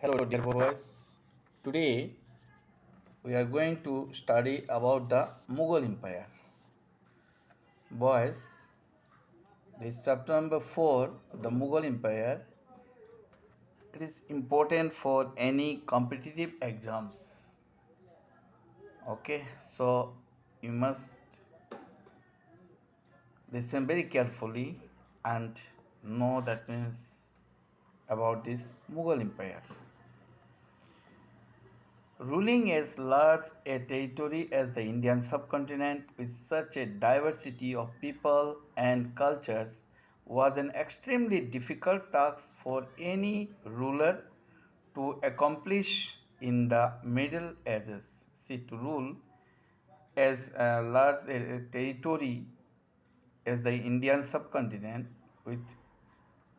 Hello, dear boys. Today we are going to study about the Mughal Empire. Boys, this chapter number 4, the Mughal Empire, it is important for any competitive exams. Okay, so you must listen very carefully and know that means about this Mughal Empire. Ruling as large a territory as the Indian subcontinent with such a diversity of people and cultures was an extremely difficult task for any ruler to accomplish in the Middle Ages. See, to rule as large a territory as the Indian subcontinent with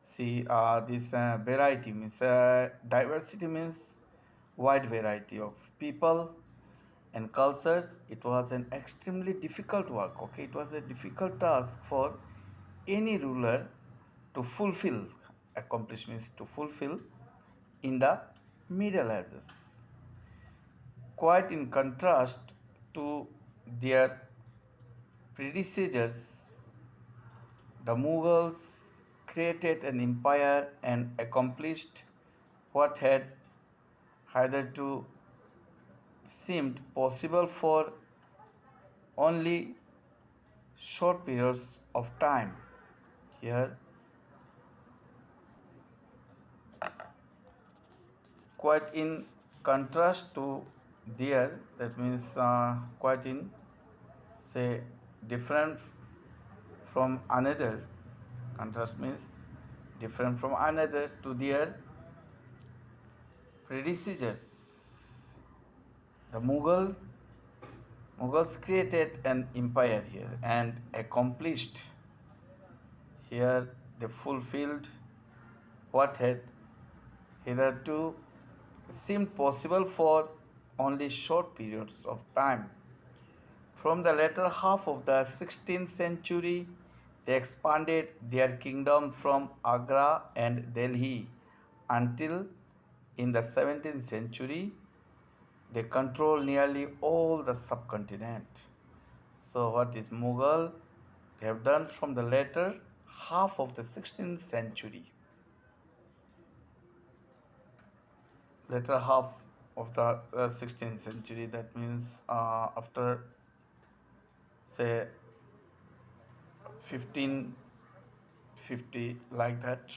see this variety means diversity means wide variety of people and cultures. It was an extremely difficult work. Okay, it was a difficult task for any ruler to fulfill, accomplishments to fulfill in the Middle Ages. Quite in contrast to their predecessors, the Mughals created an empire and accomplished what had hitherto seemed possible for only short periods of time. Here, quite in contrast to there, that means quite in say different from another. Contrast means different from another to their predecessors. The Mughals created an empire here and accomplished here they fulfilled what had hitherto seemed possible for only short periods of time. From the latter half of the 16th century, they expanded their kingdom from Agra and Delhi until in the 17th century they controlled nearly all the subcontinent. So, what is Mughal? They have done from the latter half of the 16th century. Latter half of the 16th century, that means after say 1550 like that.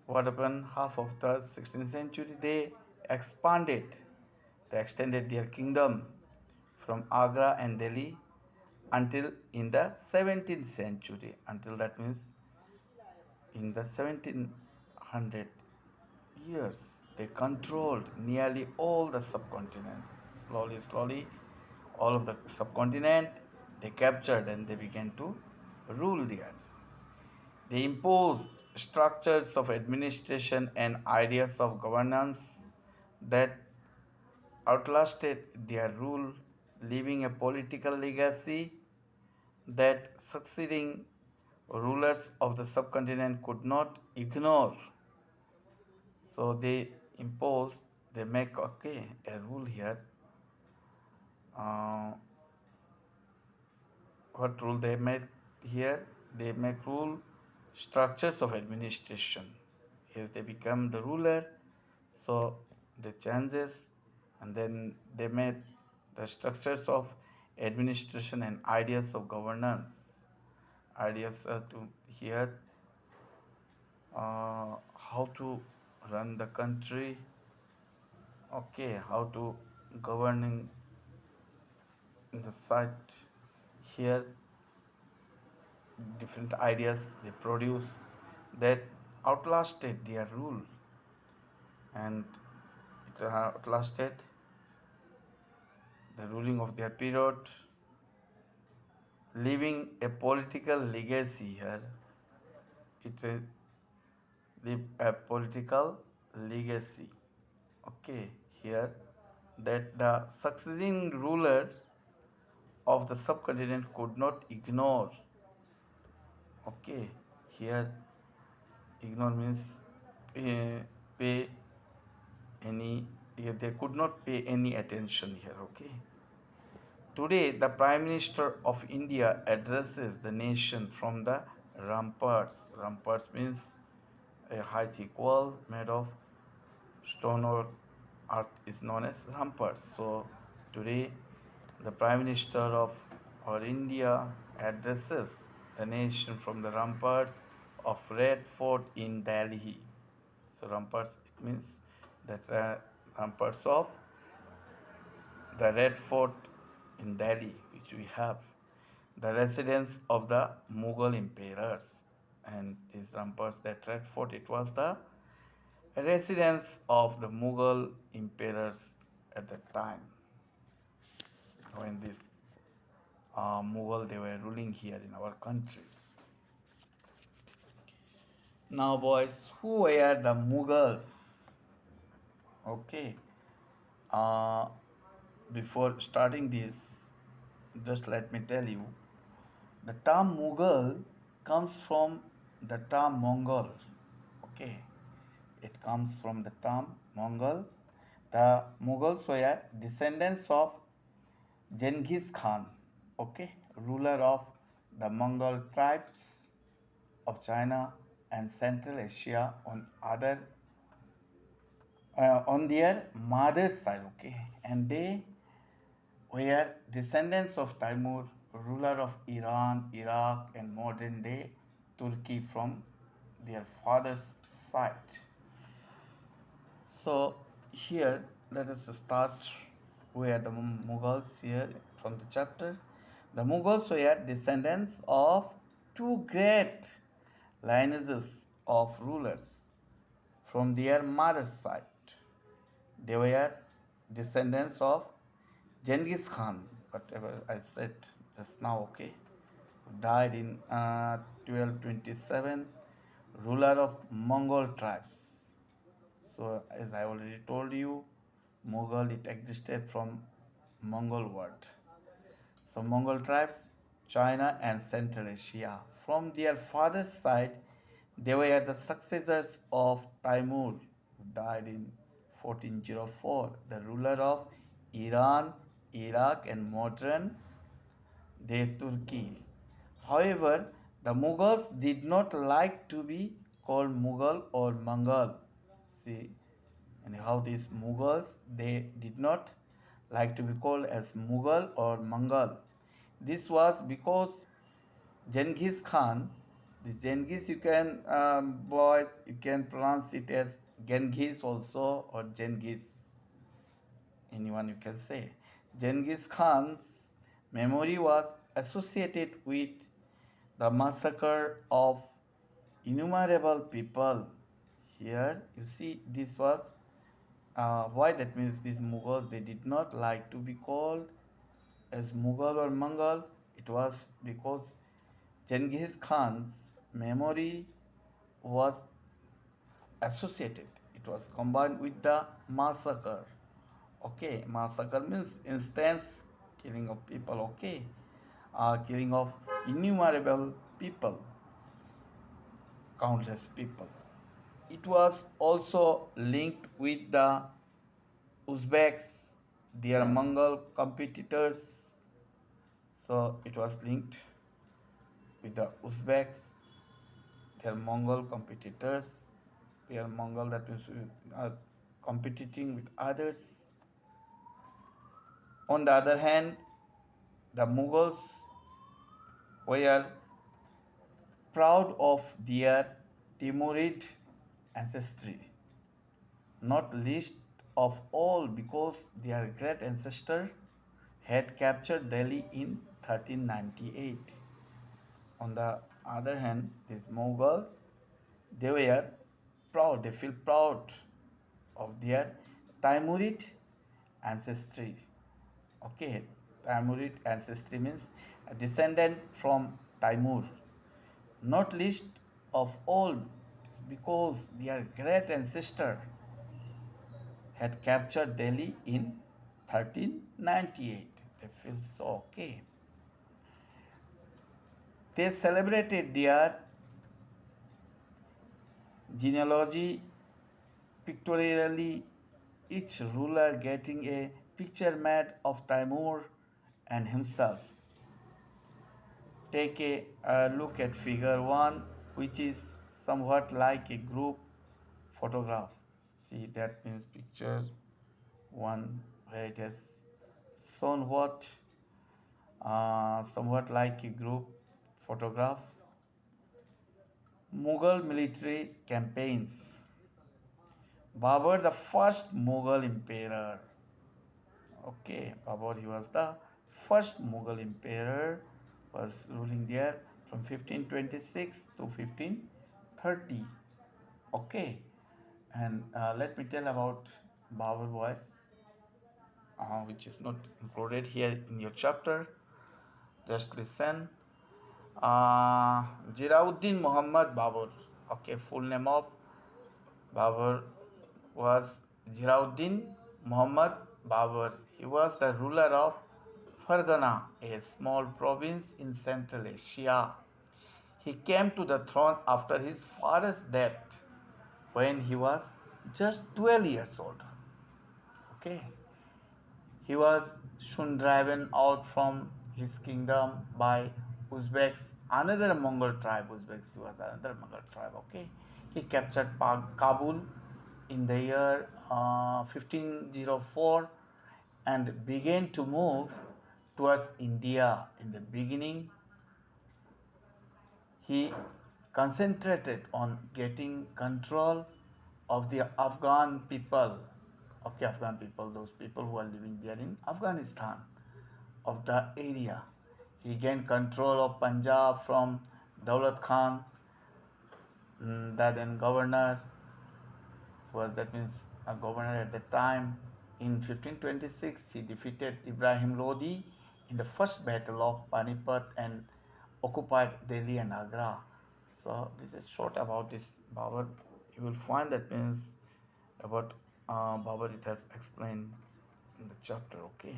What happened? Half of the 16th century they expanded, they extended their kingdom from Agra and Delhi until in the 17th century. Until that means in the 1700 years they controlled nearly all the subcontinents. Slowly, all of the subcontinent they captured and they began to rule there. They imposed structures of administration and ideas of governance that outlasted their rule, leaving a political legacy that succeeding rulers of the subcontinent could not ignore. So they impose, they make a rule here. Uh, what rule they made here? They make rule structures of administration. Yes, they become the ruler, so the changes, and then they made the structures of administration and ideas of governance. Ideas are to here how to run the country, okay, how to governing in the site here, different ideas they produce that outlasted their rule and it outlasted the ruling of their period, leaving a political legacy here. It will leave a political legacy. Okay, here that the succeeding rulers of the subcontinent could not ignore. Okay, here ignore means pay any, they could not pay any attention here. Okay. Today, the Prime Minister of India addresses the nation from the ramparts. Ramparts means a high thick wall made of stone or earth is known as ramparts. So today, the Prime Minister of our India addresses the nation from the ramparts of Red Fort in Delhi. So ramparts, it means that ramparts of the Red Fort in Delhi, which we have, the residence of the Mughal emperors. And these ramparts, that Red Fort, it was the residence of the Mughal emperors at that time when these Mughal they were ruling here in our country. Now, boys, who were the Mughals? Okay. Uh, Before starting this, just let me tell you, the term Mughal comes from the term Mongol. Okay, it comes from the term Mongol. The Mughals were descendants of Genghis Khan, okay, ruler of the Mongol tribes of China and Central Asia on their mother's side, okay, and they were descendants of Timur, ruler of Iran, Iraq, and modern day Turkey from their father's side. So here let us start where the Mughals here from the chapter. The Mughals were descendants of two great lineages of rulers from their mother's side. They were descendants of Genghis Khan, whatever I said just now, okay, who died in 1227, ruler of Mongol tribes. So, as I already told you, Mughal it existed from Mongol word. So, Mongol tribes, China and Central Asia. From their father's side, they were the successors of Timur, who died in 1404, the ruler of Iran, Iraq, and modern day Turkey. However, the Mughals did not like to be called Mughal or Mangal. See, and how these Mughals they did not like to be called as Mughal or Mangal. This was because Genghis Khan, this Genghis you can boys you can pronounce it as Genghis also or Genghis, anyone you can say. Genghis Khan's memory was associated with the massacre of innumerable people. Here you see this was why that means these Mughals they did not like to be called as Mughal or Mangal. It was because Genghis Khan's memory was associated. It was combined with the massacre. Okay, massacre means instance killing of people. Okay, killing of innumerable people, countless people. It was also linked with the Uzbeks, their Mongol competitors. So it was linked with the Uzbeks, their Mongol competitors. They are Mongol, that means competing with others. On the other hand, the Mughals were proud of their Timurid ancestry, not least of all because their great ancestor had captured Delhi in 1398. On the other hand, these Mughals, they were proud, they feel proud of their Timurid ancestry. Okay, Timurid ancestry means a descendant from Timur, not least of all because their great ancestor had captured Delhi in 1398. They feel so okay. They celebrated their genealogy pictorially each ruler getting a picture made of Timur and himself. Take a look at figure 1, which is somewhat like a group photograph. See, that means picture 1, where it has shown what somewhat like a group photograph. Mughal military campaigns. Babur, the first Mughal emperor. Okay, Babur, he was the first Mughal emperor, was ruling there from 1526 to 1530. Okay, and let me tell about Babur boys, which is not included here in your chapter. Just listen. Uh, Jirauddin Muhammad Babur. Okay, full name of Babur was Jirauddin Muhammad Babur. He was the ruler of Fargana, a small province in Central Asia. He came to the throne after his father's death when he was just 12 years old. Okay. He was soon driven out from his kingdom by Uzbeks, another Mongol tribe. Uzbeks, he was another Mongol tribe. Okay. He captured Kabul in the year 1504 and began to move towards India. In the beginning, he concentrated on getting control of the Afghan people. Okay, Afghan people, those people who are living there in Afghanistan, of the area. He gained control of Punjab from Daulat Khan, the then governor, was that means a governor at the time. In 1526, he defeated Ibrahim Lodi in the first battle of Panipat and occupied Delhi and Agra. So this is short about this Babur. You will find that means about Babur it has explained in the chapter. Okay.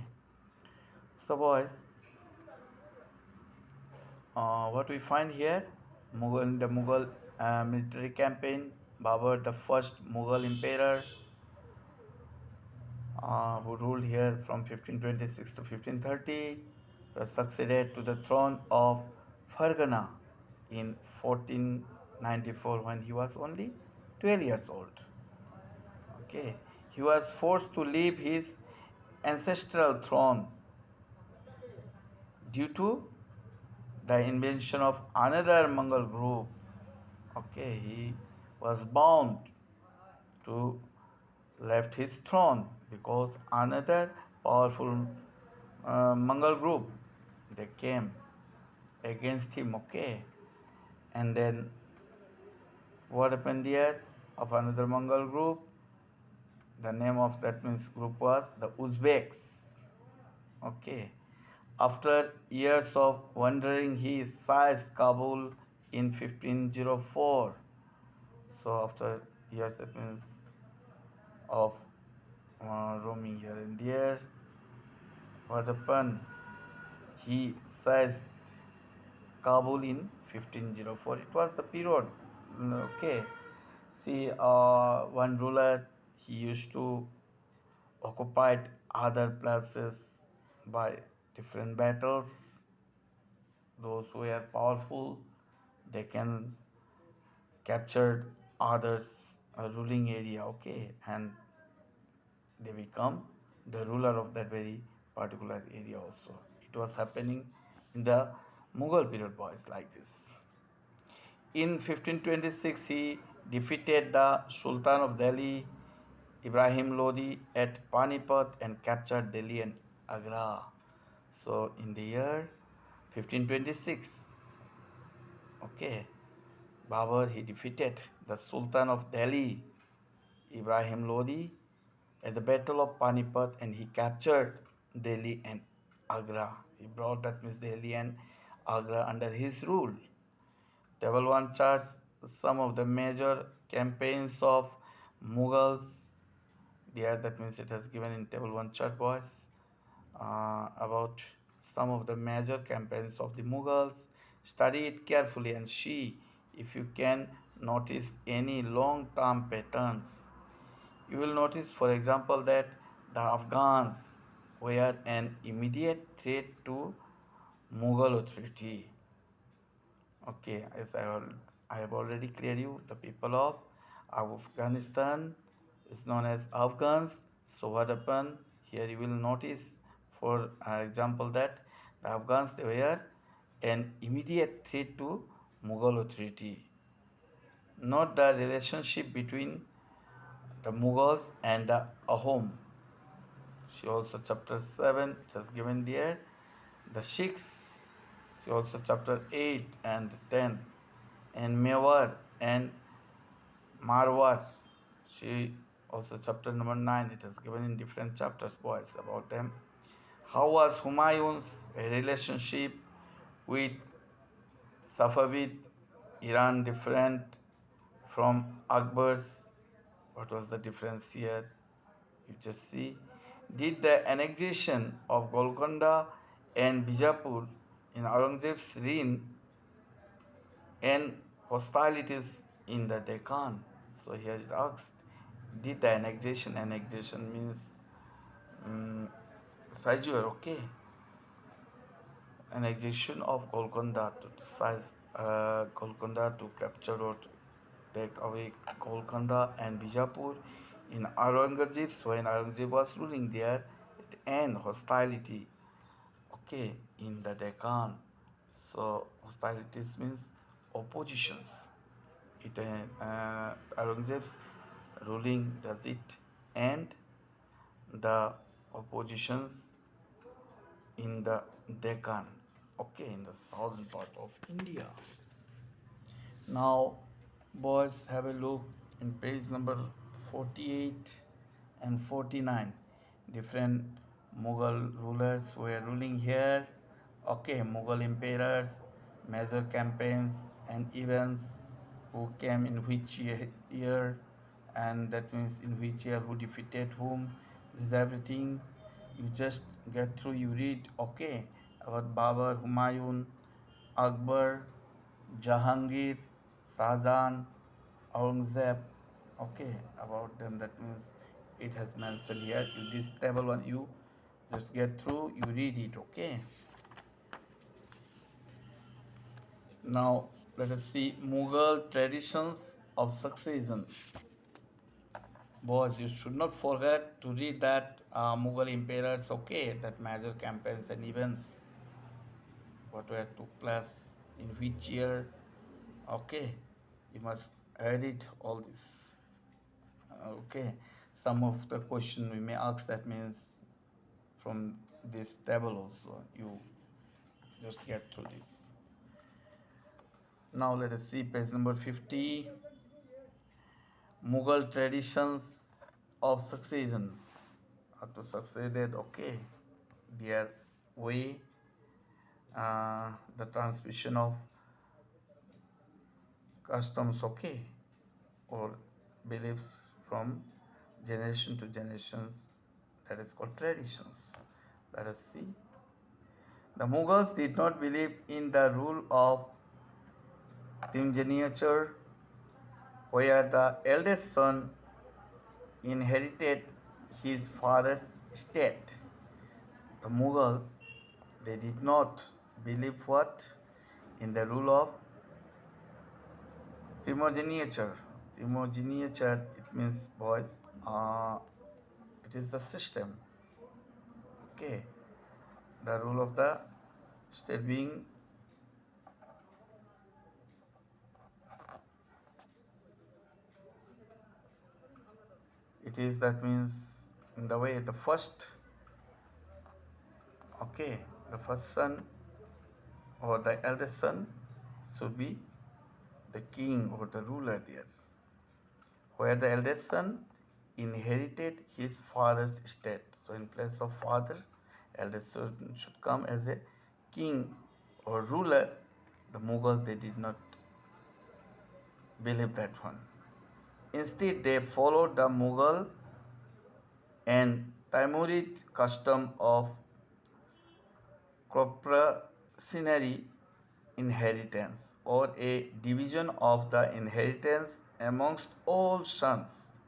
So boys, what we find here, the Mughal military campaign, Babur, the first Mughal emperor, who ruled here from 1526 to 1530, was succeeded to the throne of Fargana in 1494 when he was only 12 years old. Okay, he was forced to leave his ancestral throne due to the invention of another Mongol group. Okay, he was bound to left his throne because another powerful Mongol group, they came against him. Okay, and then what happened there of another Mongol group? The name of that means group was the Uzbeks. Okay, after years of wandering, he seized Kabul in 1504. So after years, that means of roaming here and there, what happened? He seized Kabul in 1504. It was the period. Okay. See, one ruler, he used to occupy other places by different battles. Those who are powerful, they can capture others ruling area. Okay, and they become the ruler of that very particular area also. It was happening in the Mughal period, boys, like this. In 1526, he defeated the Sultan of Delhi, Ibrahim Lodi, at Panipat and captured Delhi and Agra. So, in the year 1526, okay, Babur, he defeated the Sultan of Delhi, Ibrahim Lodi, at the Battle of Panipat and he captured Delhi and Agra. He brought that means Delhi and Agra under his rule. Table 1 charts some of the major campaigns of Mughals. There, that means it has given in table 1 chart, boys, about some of the major campaigns of the Mughals. Study it carefully and see if you can notice any long term patterns. You will notice, for example, that the Afghans were an immediate threat to Mughal authority. Okay, I have already cleared you, the people of Afghanistan is known as Afghans. So what happened? Here you will notice, for example, that the Afghans, they were an immediate threat to Mughal authority. Note the relationship between the Mughals and the Ahom. She also chapter 7, it has given there. The Sikhs, she also chapter 8 and 10. And Mewar and Marwar, she also chapter number 9, it is given in different chapters, boys, about them. How was Humayun's relationship with Safavid Iran different from Akbar's? What was the difference here? You just see. Did the annexation of Golconda and Bijapur in Aurangzeb's reign end hostilities in the Deccan? So here it asks, did the annexation means um, seizure, okay? Annexation of Golconda to size Golconda, to capture or to take away Golconda and Bijapur in Aurangzeb. So when Aurangzeb was ruling there, it end hostility, okay, in the Deccan. So hostilities means oppositions. It Aurangzeb's ruling, does it end the oppositions in the Deccan, okay, in the southern part of India. Now, boys, have a look in page number 48 and 49. Different Mughal rulers were ruling here. Okay, Mughal emperors, major campaigns and events, who came in which year, and that means in which year, who defeated whom. This is everything. You just get through, you read, okay, about Babur, Humayun, Akbar, Jahangir, Shahjahan, Aurangzeb. Okay, about them, that means it has mentioned here. In this table one, you just get through, you read it, okay. Now let us see Mughal traditions of succession. Boys, you should not forget to read that Mughal emperors, okay, that major campaigns and events, what were took place in which year, okay. You must read all this. Okay, some of the question we may ask, that means from this table also, you just get through this. Now let us see page number 50. Mughal traditions of succession, or to succeeded, okay, their way, the transmission of customs, okay, or beliefs from generation to generations, that is called traditions. Let us see. The Mughals did not believe in the rule of primogeniture, where the eldest son inherited his father's estate. The Mughals, they did not believe what? In the rule of primogeniture. Primogeniture, it means, boys, it is the system. Okay, the rule of the state being, it is, that means, in the way the first, okay, the first son or the eldest son should be the king or the ruler there, where the eldest son inherited his father's estate. So in place of father, eldest son should come as a king or ruler. The Mughals, they did not believe that one. Instead, they followed the Mughal and Timurid custom of proprietary inheritance, or a division of the inheritance amongst all sons.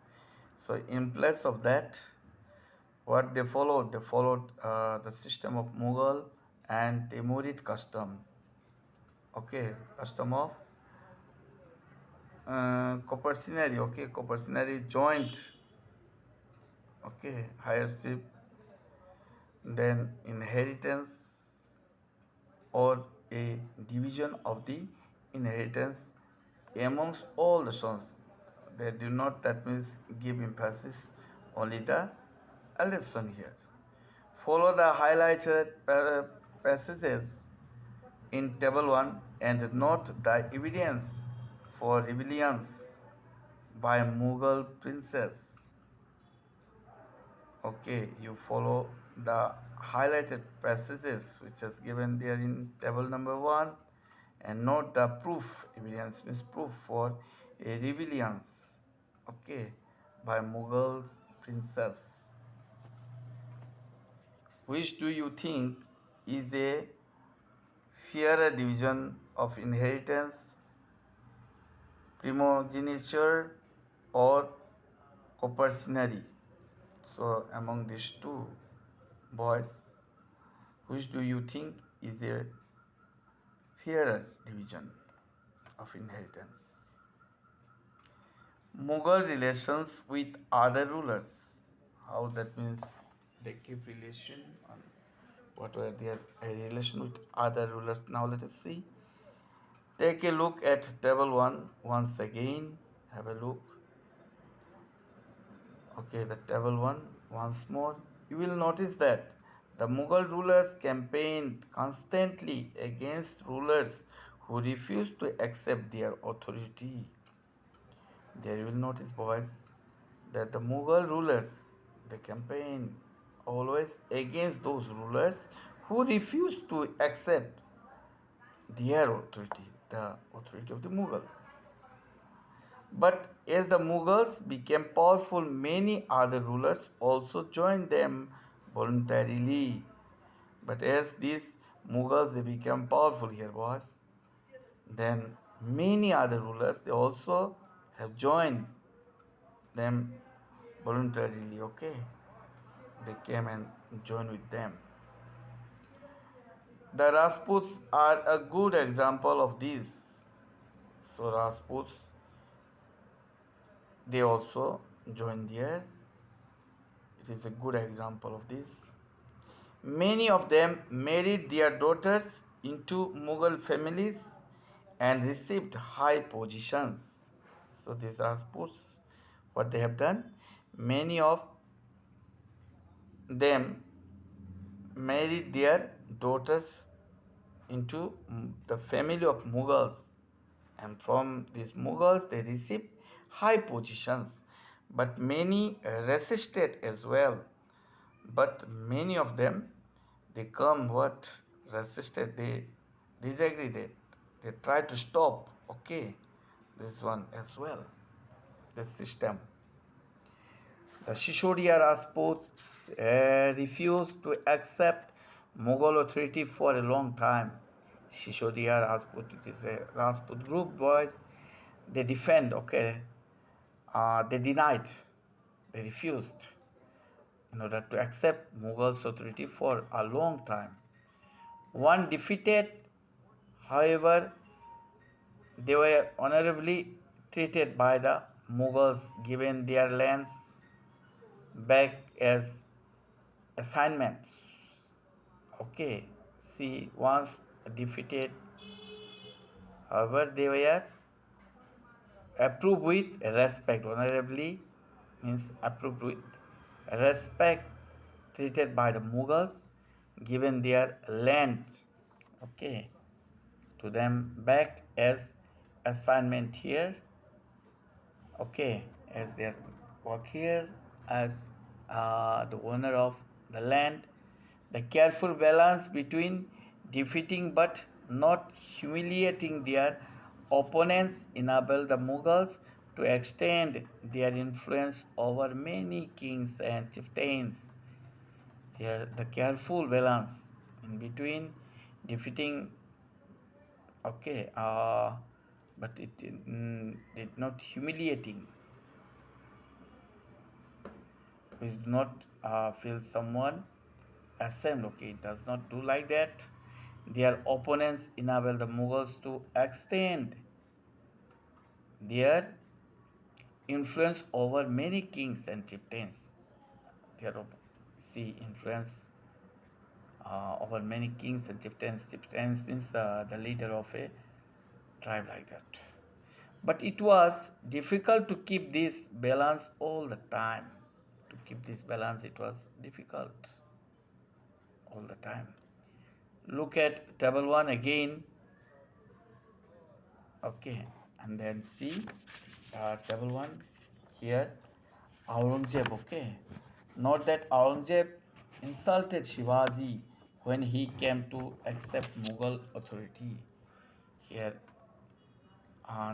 So in place of that, what they followed? They followed the system of Mughal and Timurid custom. Okay, custom of coercenary. Okay, coercenary joint. Okay, hierarchy, then inheritance or a division of the inheritance amongst all the sons. They do not, that means, give emphasis only the eldest son here. Follow the highlighted passages in table 1 and note the evidence for rebellions by Mughal princes. Okay, you follow the highlighted passages which is given there in table number 1 and note the proof, evidence means proof for a rebellions, okay, by Mughal princess. Which do you think is a fairer division of inheritance, primogeniture or coercenary? So among these two boys, which do you think is a fairer division of inheritance? Mughal relations with other rulers. How that means they keep relation on what were their relation with other rulers. Now let us see. Take a look at table 1 once again. Have a look. Okay, the table 1 once more. You will notice that the Mughal rulers campaigned constantly against rulers who refused to accept their authority. There you will notice, boys, that the Mughal rulers they campaigned always against those rulers who refused to accept their authority, the authority of the Mughals. But as the Mughals became powerful, many other rulers also joined them voluntarily. But as these Mughals they became powerful here, boys, then many other rulers they also have joined them voluntarily. Okay, they came and joined with them. The Rajputs are a good example of this. So Rajputs they also joined here. It is a good example of this. Many of them married their daughters into Mughal families and received high positions. So these Rajputs, what they have done, many of them married their daughters into the family of Mughals, and from these Mughals they received high positions. But many resisted as well. But many of them they come what resisted, they disagree, they try to stop, okay, this one as well, this system. The Shishodia Rajputs refused to accept Mughal authority for a long time. Shishodia Rajput, it is a Rajput group, boys. They defend, okay. They denied, they refused in order to accept Mughals authority for a long time. One defeated, however, they were honorably treated by the Mughals, given their lands back as assignments. Okay, see, once defeated, however, they were approved with respect. Honorably means approved with respect, treated by the Mughals, given their land, okay, to them back as assignment here, okay, as they work here as the owner of the land. The careful balance between defeating but not humiliating their opponents enabled the Mughals to extend their influence over many kings and chieftains. Here, the careful balance in between defeating, okay, but it did not humiliating. which do not feel someone ashamed. Okay, it does not do like that. Their opponents enable the Mughals to extend their influence over many kings and chieftains. Their see influence over many kings and chieftains. Chieftains means the leader of a tribe like that. But it was difficult to keep this balance all the time. To keep this balance, it was difficult all the time. Look at table 1 again. Okay, and then see table 1 here. Aurangzeb, okay. Note that Aurangzeb insulted Shivaji when he came to accept Mughal authority. Here,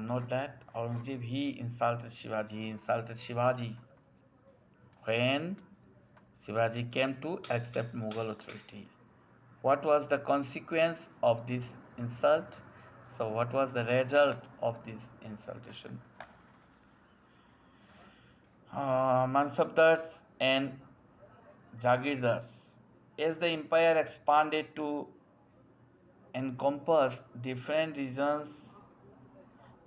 note that Aurangzeb he insulted Shivaji. He insulted Shivaji when Shivaji came to accept Mughal authority. What was the consequence of this insult? So, what was the result of this insultation? Mansabdars and Jagirdars. As the empire expanded to encompass different regions,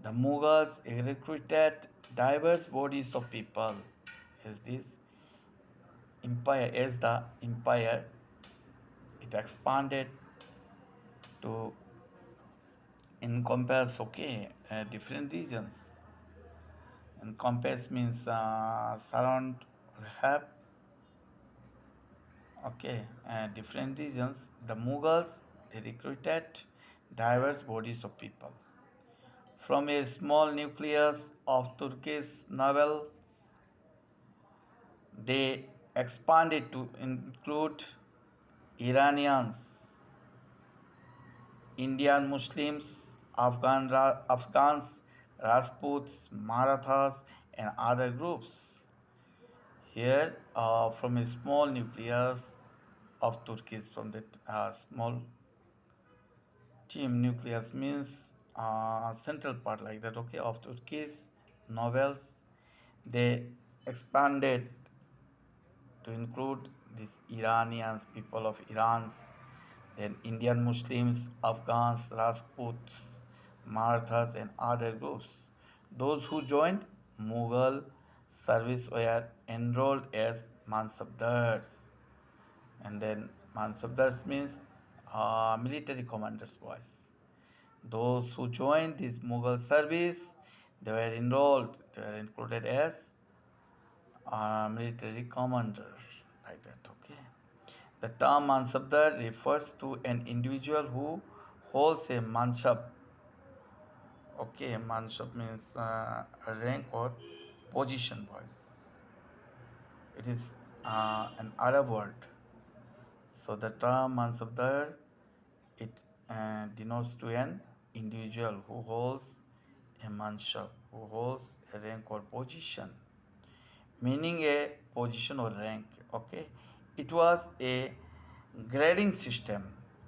the Mughals recruited diverse bodies of people. As the empire it expanded to encompass different regions. Encompass means surround, have different regions. The Mughals they recruited diverse bodies of people from a small nucleus of Turkish nobles. They expanded to include Iranians, Indian Muslims, Afghans, Rajputs, Marathas, and other groups. Here, from a small nucleus of Turkish, from that small team nucleus means central part like that, okay, of Turkish novels, they expanded to include these Iranians, people of Iran's, then Indian Muslims, Afghans, Rajputs, Marathas, and other groups. Those who joined Mughal service were enrolled as Mansabdars. And then Mansabdars means military commander's boys. Those who joined this Mughal service, they were enrolled, they were included as military commander, like that, okay. The term Mansabdar refers to an individual who holds a mansab. Okay, mansab means a rank or position, boys. It is an Arab word. So the term Mansabdar it denotes to an individual who holds a mansab, who holds a rank or position, meaning a position or rank. Okay, it was a grading system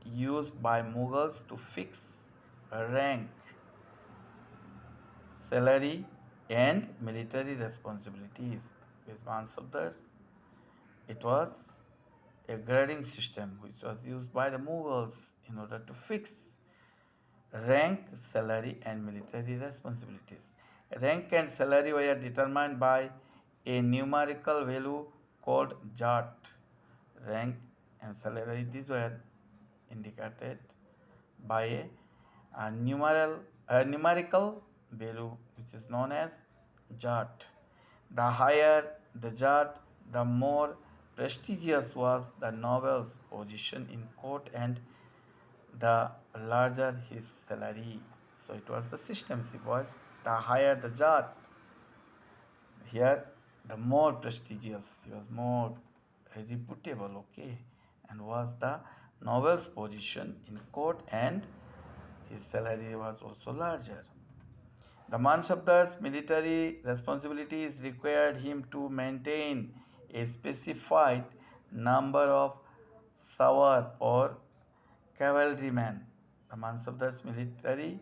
used by Mughals to fix rank, salary, and military responsibilities. These Mansabdars, it was a grading system which was used by the Mughals in order to fix rank, salary, and military responsibilities. Rank and salary were determined by a numerical value called Jat. Rank and salary, these were indicated by numerical value which is known as Jat. The higher the Jat, the more prestigious was the noble's position in court and the larger his salary. So it was the system, it was the higher the Jat, here the more prestigious, he was more reputable, okay, and was the noble's position in court and his salary was also larger. The Mansabdar's military responsibilities required him to maintain a specified number of sawar or cavalrymen. The Mansabdar's military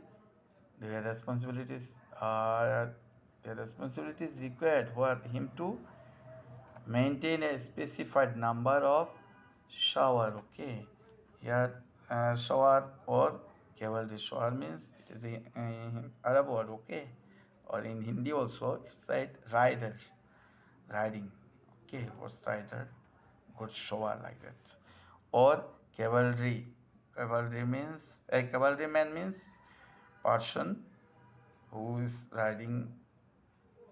their responsibilities uh, their responsibilities required for him to maintain a specified number of shower. Okay, here shower or cavalry. Shower means it is a Arab word. Okay, or in Hindi also it's said rider, riding. Okay, horse rider, good shower like that. Or cavalry. Cavalry means a cavalryman means person who is riding,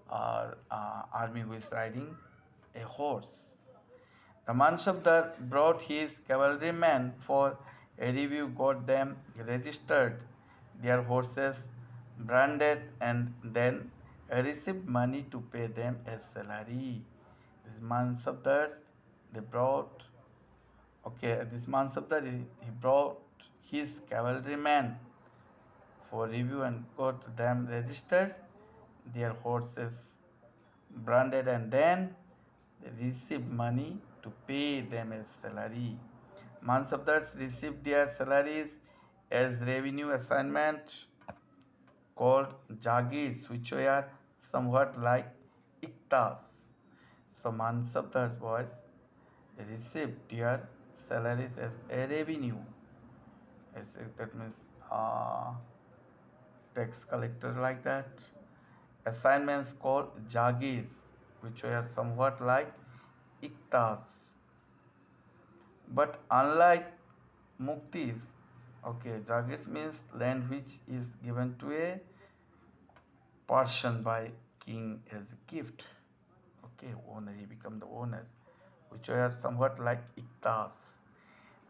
or army who is riding a horse. The Mansabdar brought his cavalrymen for a review, got them registered, their horses branded, and then received money to pay them a salary. These Mansabdars, they brought, okay, this Mansabdar, he brought his cavalrymen for review and got them registered, their horses branded, and then they received money to pay them a salary. Mansabdars received their salaries as revenue assignment called jagirs, which were somewhat like iktas. So Mansabdars boys, they received their salaries as a revenue. That means tax collector like that. Assignments called jagirs, which were somewhat like iktas. But unlike muktis, okay, jagirs means land which is given to a person by king as a gift. Okay, owner, he become the owner, which were somewhat like iktas.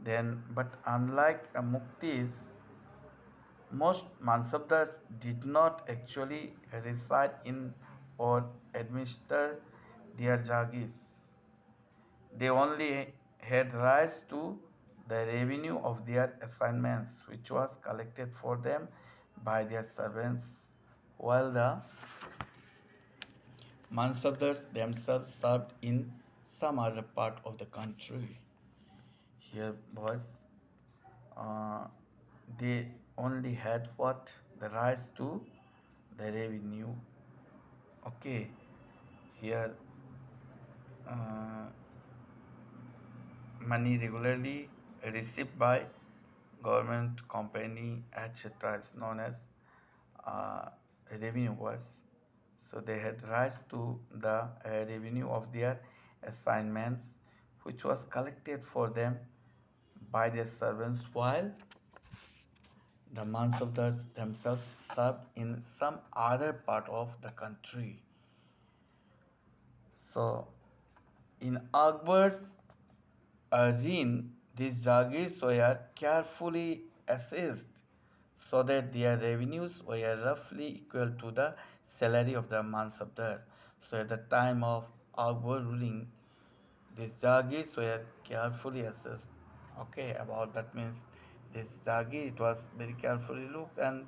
Then, but unlike a muktis, most mansabdars did not actually reside in or administer their jagirs. They only had rights to the revenue of their assignments, which was collected for them by their servants, while the mansabdars themselves served in some other part of the country. Here was uh, they only had what, the rights to the revenue. Okay, here uh, money regularly received by government, company, etc. is known as uh, revenue was. So they had rights to the revenue of their assignments, which was collected for them by their servants, while the Mansabdars themselves served in some other part of the country. So in Akbar's reign, these Jagirs were carefully assessed so that their revenues were roughly equal to the salary of the Mansabdar. So at the time of Akbar ruling, these Jagirs were carefully assessed. Okay, about that means this Jagir, it was very carefully looked, and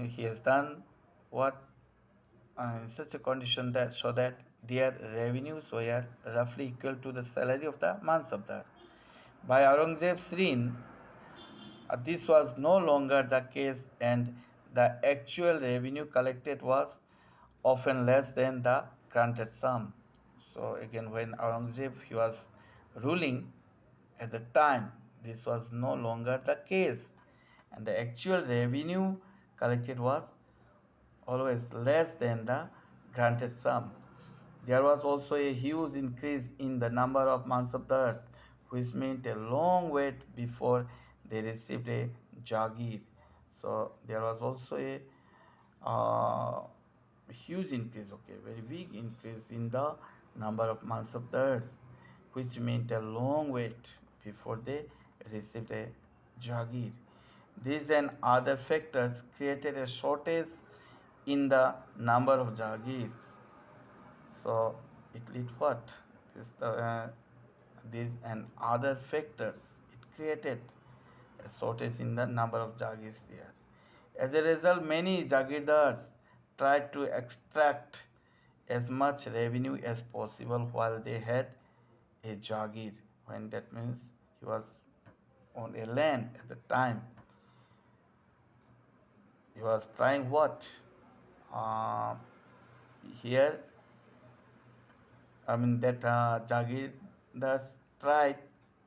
he has done what in such a condition that so that their revenues were roughly equal to the salary of the Mansabdar. By Aurangzeb's reign, this was no longer the case, and the actual revenue collected was often less than the granted sum. So again, when Aurangzeb he was ruling at the time, this was no longer the case, and the actual revenue collected was always less than the granted sum. There was also a huge increase in the number of mansabdars, which meant a long wait before they received a jagir. So there was also a uh, huge increase, okay, very big increase in the number of mansabdars, which meant a long wait before they received a jagir. These and other factors created a shortage in the number of jagirs. So it lead what? These and other factors. It created a shortage in the number of jagirs there. As a result, many jagirdars tried to extract as much revenue as possible while they had a jagir. When that means he was on a land at the time, he was trying what? Uh, Here I mean that Jagirdars tried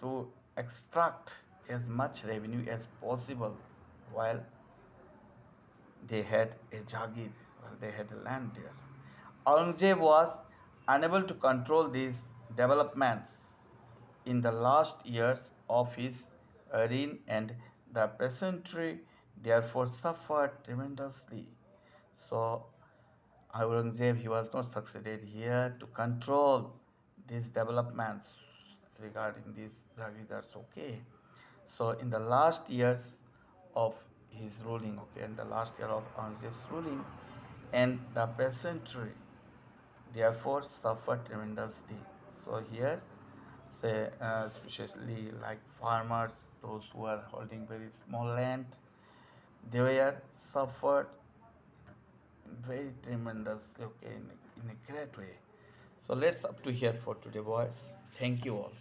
to extract as much revenue as possible while they had a Jagir, while they had a land there. Aurangzeb was unable to control these developments in the last years of his reign, and the peasantry therefore suffered tremendously. So Aurangzeb, he was not succeeded here to control these developments regarding these Jagirdars. Okay, so in the last years of his ruling, okay, in the last year of Aurangzeb's ruling, and the peasantry therefore suffered tremendously. So here, say, especially like farmers, those who are holding very small land, they were suffered very tremendously, okay, in a great way. So let's up to here for today, boys. Thank you all.